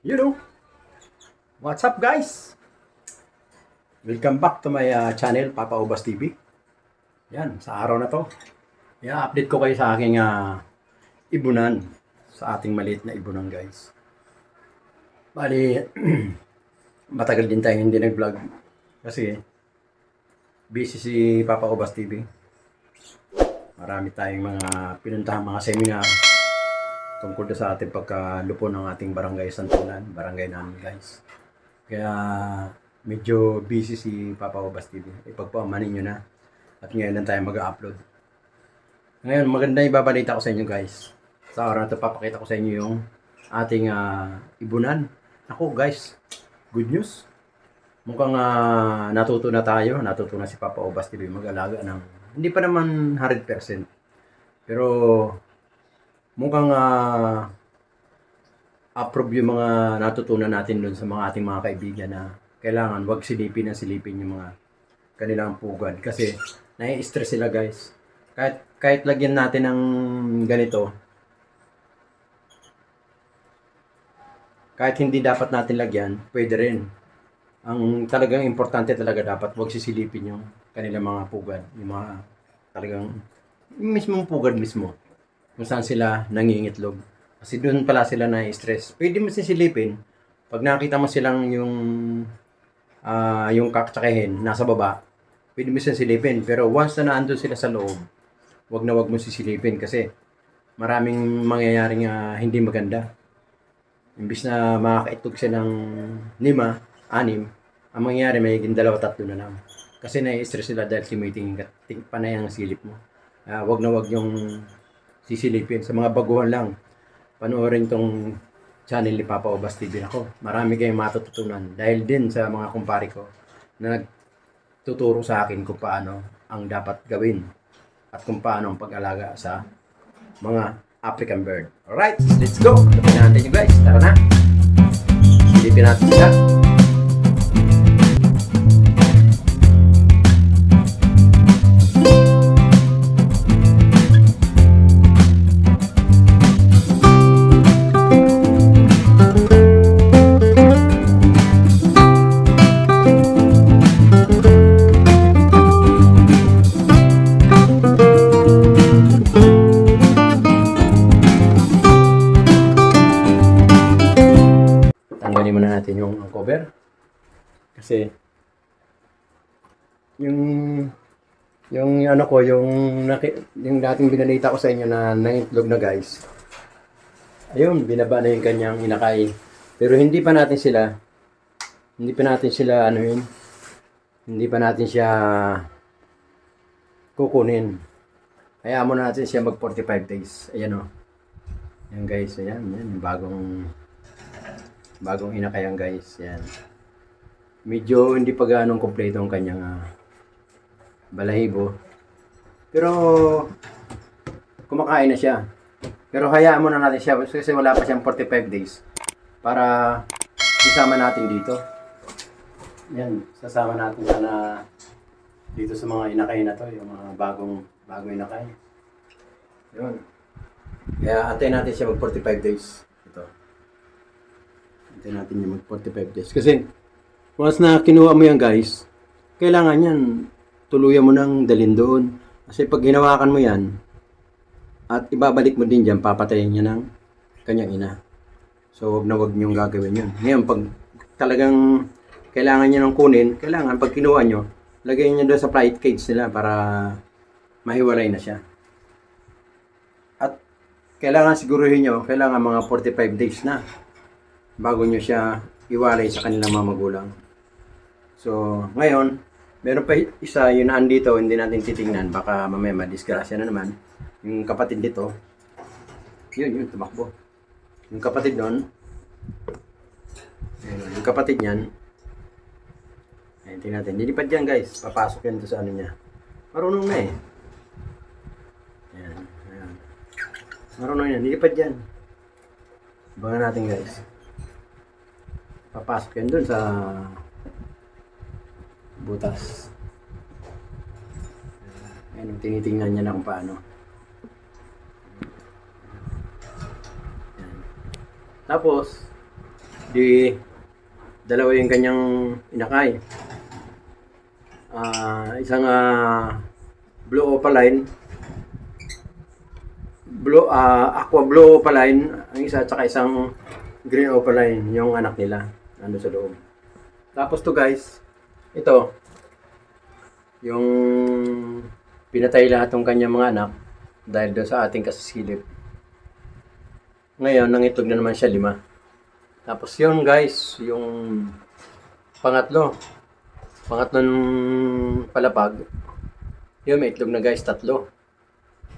You know, what's up guys? Welcome back to my channel, Papa Obas TV. Yan, sa araw na to, update ko kayo sa aking ibunan, sa ating maliit na ibunan guys. Bali, matagal din tayo hindi nag-vlog kasi busy si Papa Obas TV. Marami tayong mga pinuntahan mga seminar tungkol sa ating pagkalupo ng ating barangay Santunan, barangay namin guys. Kaya medyo busy si Papa Obas TV. Ipagpamanin nyo na. At ngayon lang tayo mag-upload. Ngayon, maganda ibabalita ko sa inyo guys. Sa araw na ito, papakita ko sa inyo yung ating ibunan. Ako guys, good news. Mukhang natuto na tayo. Natuto na si Papa Obas TV mag-alaga ng, hindi pa naman 100%. Pero mukhang approve yung mga natutunan natin doon sa mga ating mga kaibigan na kailangan wag silipin yung mga kanilang pugad kasi nai-stress sila guys. Kahit lagyan natin ng ganito, kahit hindi dapat natin lagyan, pwede rin. Ang talagang importante talaga dapat wag sisilipin yung kanilang mga pugad, yung mga talagang yung mismong pugad mismo kung saan sila nangingitlog. Kasi doon pala sila na-stress. Pwede mo sisilipin pag nakita mo silang yung kaktsakahin nasa baba, pwede mo sisilipin. Pero once na naandun sila sa loob, wag na wag mo sisilipin kasi maraming mangyayaring hindi maganda. Imbis na makakaitlog siya ng 5, 6, ang mangyayari may 2, 3 na lang. Kasi na-stress sila dahil tinitingin panay ang silip mo. Wag na wag yung sisilipin. Sa mga baguhan lang, panoorin tong channel ni Papa Obas TV ako. Marami kayong matututunan dahil din sa mga kumpare ko na nagtuturo sa akin kung paano ang dapat gawin at kung paano ang pag-alaga sa mga African bird. Alright, let's go! Lapin natin nyo guys. Tara na! Silipin natin sila. Tanggalin muna natin yung cover kasi yung ano ko yung dating binalita ko sa inyo na nangitlog na guys, ayun, binaba na yung kanyang inakay pero hindi pa natin sila anuhin, hindi pa natin siya kukunin. Hayaan muna natin siya mag 45 days. Ayan o, yan guys, ayan bagong inakayan guys. Yan. Medyo hindi pa gaanong kompleto ang kanyang balahibo. Pero kumakain na siya. Pero hayaan muna natin siya kasi wala pa siyang 45 days para isama natin dito. Yan, sasama natin sana dito sa mga inakay na to, yung mga bagong inakay. Yun. Kaya antayin natin siya mag 45 days. Antayin natin yung mag 45 days. Kasi, once na kinuha mo yan guys, kailangan yan, tuluyan mo nang dalhin doon. Kasi pag hinawakan mo yan, at ibabalik mo din dyan, papatayin niya ng kanyang ina. So, wag na wag niyong gagawin yun. Ngayon, pag talagang kailangan niya ng kunin, kailangan pag kinuha nyo, lagay niya doon sa flight cage nila para mahiwalay na siya. At kailangan siguruhin nyo, kailangan mga 45 days na bago nyo siya iwalay sa kanilang mga magulang. So, ngayon, meron pa isa, yun na andito, hindi natin titingnan, baka mamaya madisgrasya na naman. Yung kapatid dito, yun, tumakbo. Yung kapatid doon, yung kapatid niyan, ayun, tingnan natin, lilipad yan guys, papasok yan to sa ano niya. Marunong na eh. Ayan. Marunong yan, lilipad yan. Abangan natin guys. Papasok yan dun sa butas. Ayan, tinitingnan niya na kung paano. Ayan. Tapos, Di dalawa yung kanyang inakay. Isang blue opaline, aqua blue opaline, ang isa, tsaka isang green opaline, yung anak nila nandun sa loob. Tapos to guys, ito yung pinatay lahat ng kanyang mga anak dahil doon sa ating kasisilip. Ngayon, nangitlog na naman siya 5. Tapos yun guys, yung pangatlong palapag, yun may itlog na guys, 3.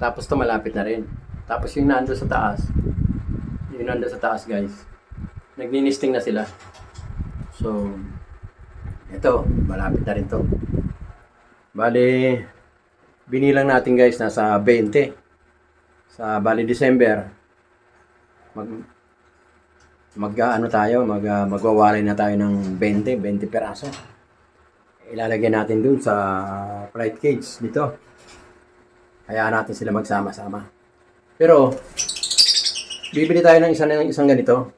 Tapos to malapit na rin. Tapos yung nando sa taas, guys, nagninisting na sila. So, ito, malapit na rin to. Bali, binilang natin guys, nasa 20. Bali December, magwawalay na tayo ng 20 peraso. Ilalagay natin dun sa flight cage dito. Hayaan natin sila magsama-sama. Pero, bibili tayo ng isang ganito.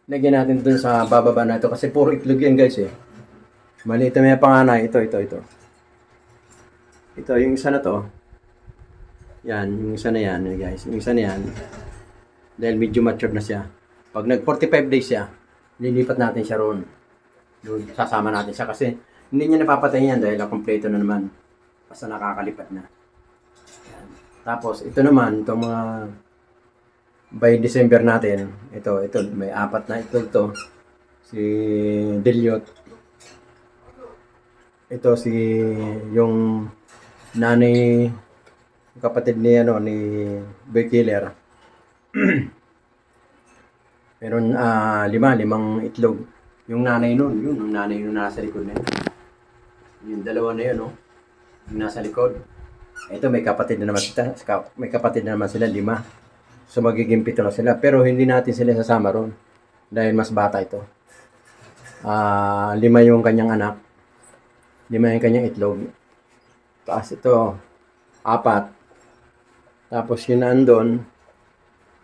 Lagyan natin dun sa bababa na ito kasi puro itlog yan guys eh. Maliit na may panganay. Ito. Ito, yung isa na to. Yan, yung isa na yan guys. Yung isa na yan. Dahil medyo mature na siya. Pag nag 45 days siya, lilipat natin siya roon. Sasama natin siya kasi hindi niya napapatay yan dahil kompleto na naman. Basta nakakalipat na. Yan. Tapos, ito naman, itong mga by December natin, ito, may 4 na itlog to. Si Deliot. Ito yung nanay, kapatid ni Boy Killer. Meron 5 itlog. Yung nanay nun nasa likod na yun. Yung dalawa na yun, yung nasa likod. Ito may kapatid na naman sila 5. So magiging 7 na sila. Pero hindi natin sila sasama ron. Dahil mas bata ito. 5 yung kanyang anak. 5 yung kanyang itlog. Tapos ito, 4. Tapos yun nandun,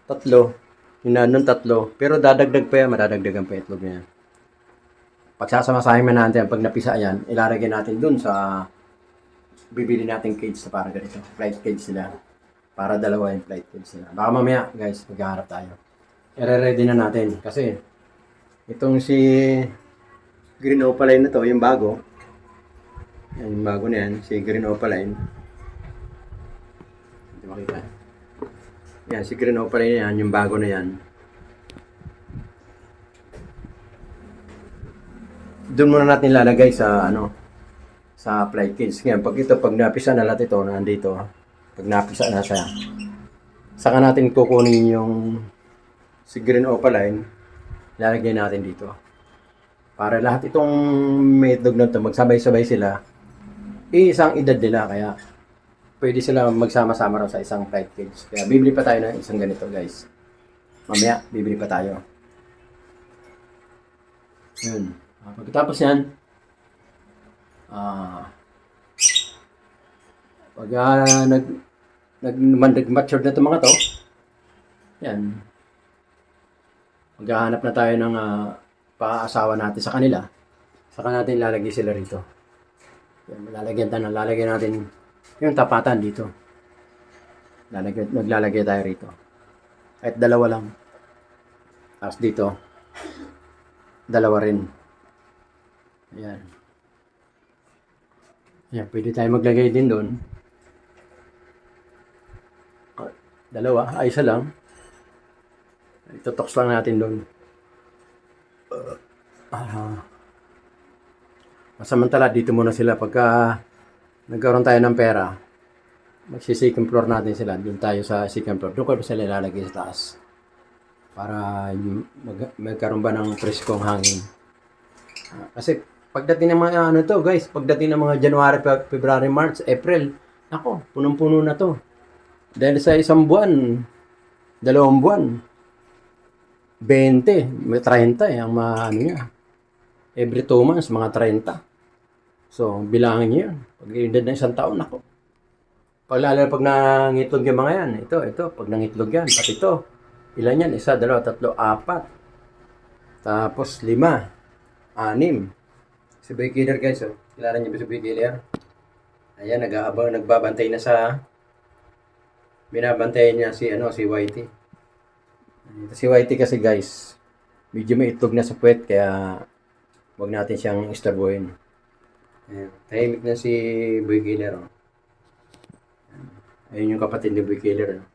3. Yun nandun 3. Pero dadagdag pa yan, madadagdagan pa itlog niya. Pagsasama-sahin man natin, pag napisa yan, ilalagay natin dun sa bibili natin cage na para ganito. Flight cage sila. Para dalawa yung flight cage sila. Baka mamaya, guys, maghaharap tayo. I-ready na natin. Kasi, itong si Green Opaline na to, yung bago. Yan, yung bago na yan. Si Green Opaline. Hindi makita. Yan, si Green Opaline yan. Yung bago na yan. Doon muna natin lalagay sa, sa flight cage. Ngayon, pag napisa na lahat ito, nandito. Pag napisa na siya, saka natin kukunin yung si Green Opaline, lalagay natin dito. Para lahat itong may itlog na ito, magsabay-sabay sila, isang edad nila, kaya pwede sila magsama-sama raw sa isang flight cage. Kaya bibili pa tayo ng isang ganito guys. Mamaya, bibili pa tayo. Yun. Pagkatapos yan, pag nag-mature na itong mga to, yan, maghahanap na tayo ng paasawa natin sa kanila. Saka natin lalagay sila rito. Yan, lalagyan natin yung tapatan dito. Naglalagay tayo rito. Kahit 2 lang. Tapos dito, 2 rin. Ayan. Yan, pwede tayo maglagay din doon. 2, isa lang. Itutoks lang natin doon. Samantala, dito muna sila. Pagka nagkaroon tayo ng pera, magsi-second floor natin sila. Doon tayo sa second floor. Doon ko sila ilalagay sa taas. Para magkaroon ba ng preskong hangin. Kasi pagdating ng mga guys, pagdating ng mga January, February, March, April, ako, punong-puno na to. Dahil sa 1 buwan, 2 buwan, 20, may 30 ang niya. Every 2 months, mga 30. So, bilangin niyo yun. Pag edad ng 1 taon, ako. Lalo pag nangitlog yung mga yan, ito, pag nangitlog yan, pati ito. Ilan yan? 1, 2, 3, 4. Tapos 5, 6. Si Boy Killer guys, oh. Kilala niyo ba si Boy Killer? Ayan, nagbabantay na sa binabantayan niya si si Whitey. Si Whitey kasi guys, medyo may itlog na sa puwet kaya wag natin siyang istorbohin. Ayan, tahimik na si Boy Killer. Oh. Ayun yung kapatid ni Boy Killer. Oh.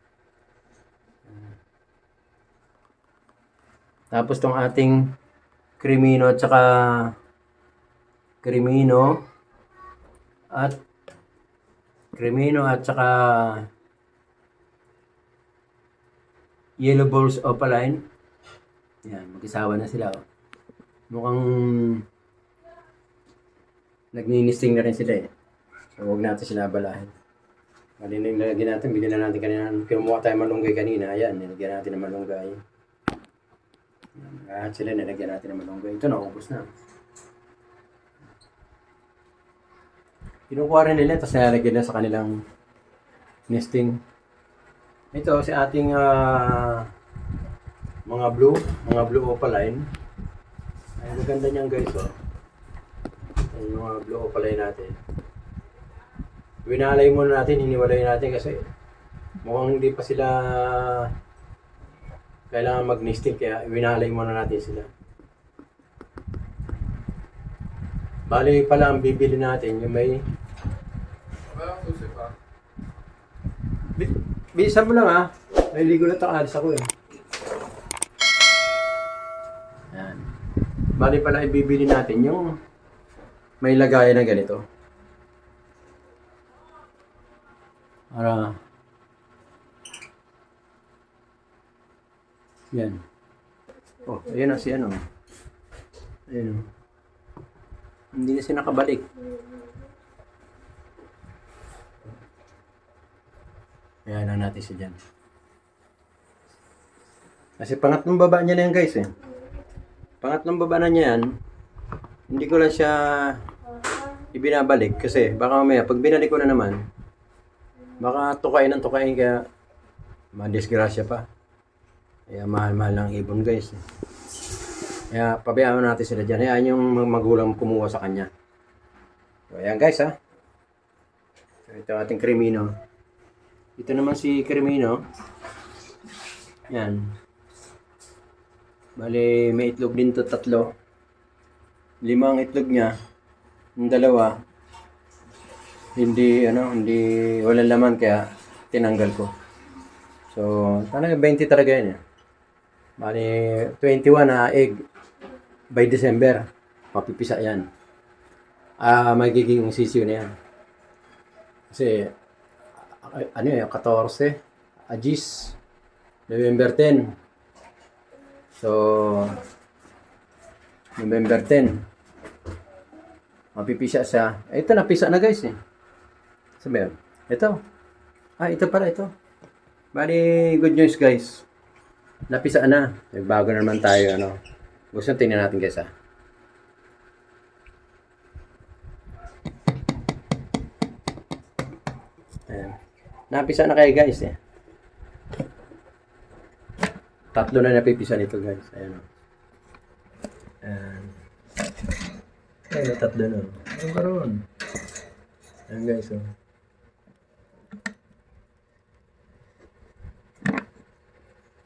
Tapos tong ating Crimino at saka Crimino at saka Yellow Balls Opaline. Yan, mag-isawa na sila. Oh. Mukhang nagninisting na rin sila eh. So, huwag natin sila abalahin. Malinig lagyan natin, bigyan na natin kanina. Kinuha tayo malunggay kanina. Ayan, nilagyan natin ng malunggay. Lahat sila nilagyan natin ng malunggay. Ito, naubos na. Kinukuha rin nila, tapos nilalagyan na sa kanilang nesting. Ito, si ating mga blue opaline. Ay, maganda niyan guys, oh. Ay, yung mga blue opaline natin. Winalay muna natin, hiniwalay natin kasi mukhang hindi pa sila kailangan mag-nesting, kaya winalay muna natin sila. Bali pala ang bibili natin, yung may... Walang susi pa. Bilisan mo lang ha. May ligo na alis ako eh. Yan. Bali pala ibibili natin yung may lagayan na ganito. Para... Yan. Oh, ayun na si ano. Ayun. Hindi na siya nakabalik. Ayan na natin siya dyan. Kasi pangatlong baba niya na yan guys eh. Pangatlong baba na niya yan. Hindi ko lang siya ibinabalik kasi baka mamaya pag binalik ko na naman baka tukain kaya madisgrasya pa. Kaya mahal-mahal lang ibon guys. Kaya pabayaan natin sila dyan. Hayaan yung magulang kumuha sa kanya. So ayan guys ha. So ito ating Crimino. Ito naman si Crimino. Yan. Bali may itlog din to 3. 5 ang itlog niya. Yung 2 hindi walang laman kaya tinanggal ko. So talaga 20 talaga yan eh. Bali 21 na egg by December. Mapipisa yan. Magiging sisiyo na yan. Kasi ano yung 14 Agis November 10. So November 10 mapipisa siya. Ito napisa na guys eh. Sabi yun. Ito. Ito pala ito. Bali good news guys. Napisa na. Bago na naman tayo Gusto tingnan natin guys ha. Ayan. Napisa na kayo guys eh. 3 na napipisa nito guys. Ayan o. Ayan. 3 na. Ano karoon? Ayan guys o.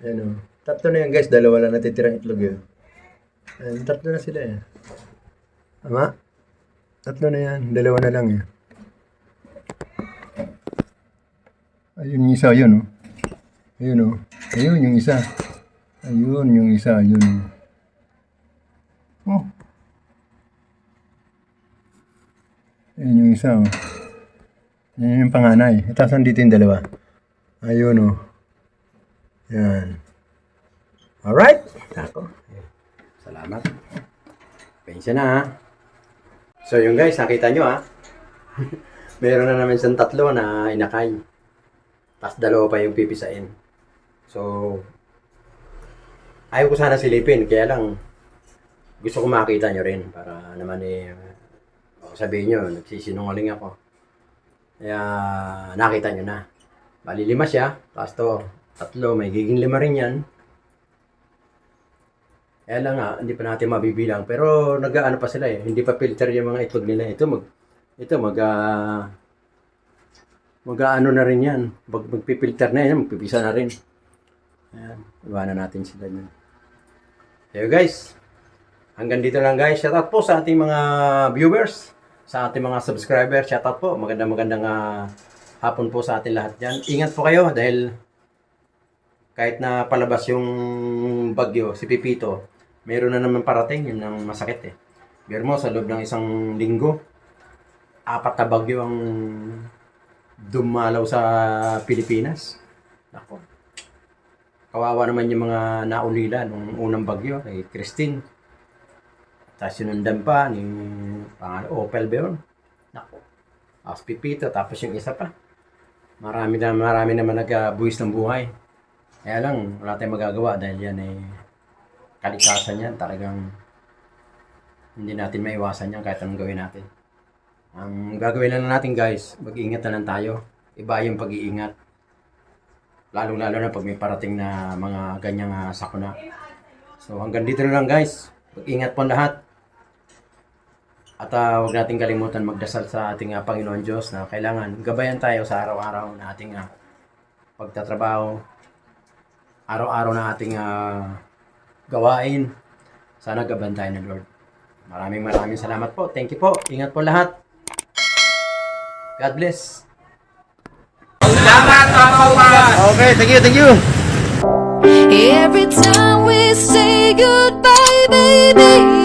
Ayan o. 3 na yan guys. 2 lang natitirang itlog yun. Ayan. 3 na sila eh. Tama? 3 na yan. 2 na lang eh. Ayun yung isa, yun, oh. Ayun, oh. Ayun yung isa. Ayun yung isa, yun. Oh. Ayun yung isa, oh. Yan yung panganay. Tapos nandito yung 2. Ayun, oh. Yan. Alright. Ako. Salamat. Pensya na, ha. So, yung guys, nakita nyo, ha. Meron na naman siyang 3 na inakay. Tapos 2 pa yung pipisain. So, ayaw ko sana silipin. Kaya lang, gusto ko makita nyo rin. Para naman sabihin nyo, nagsisinungaling ako. Kaya, nakita nyo na. Bali 5 siya. Tapos to, 3. May giging 5 rin yan. Kaya lang nga, hindi pa natin mabibilang. Pero nag-ano pa sila eh. Hindi pa filter yung mga itlog nila. Mag-ano na rin yan. Magpipilter na yan. Magpipisa na rin. Ayan. Iwanan natin sila dyan. So guys. Hanggang dito lang guys. Shoutout po sa ating mga viewers. Sa ating mga subscribers. Shoutout po. Magandang hapon po sa ating lahat dyan. Ingat po kayo dahil kahit na palabas yung bagyo, si Pipito, meron na naman parating, yun ang masakit eh. Biro mo, sa loob ng isang linggo, 4 na bagyo ang dumalaw sa Pilipinas. Nako. Kawawa naman yung mga naulila nung unang bagyo, kay Christine. Tapos sinundan pa ni Opel ba yun? Nako. Tapos Pipito, tapos yung isa pa. Marami naman nag-buwis ng buhay. Kaya lang, wala tayong magagawa dahil yan ay kalikasan yan. Talagang hindi natin maiwasan yan kahit anong gawin natin. Ang gagawin lang natin guys, mag-iingat na lang tayo. Iba yung pag-iingat. Lalo-lalo na pag may parating na mga ganyang sakuna. So hanggang dito na lang guys. Mag-ingat po lahat. At huwag natin kalimutan magdasal sa ating Panginoon Diyos na kailangan gabayan tayo sa araw-araw na ating pagtatrabaho. Araw-araw na ating gawain. Sana gabayan tayo ng Lord. Maraming salamat po. Thank you po. Ingat po lahat. God bless. Salamat, Papa Ubas! Okay, thank you. Every time we say goodbye, baby.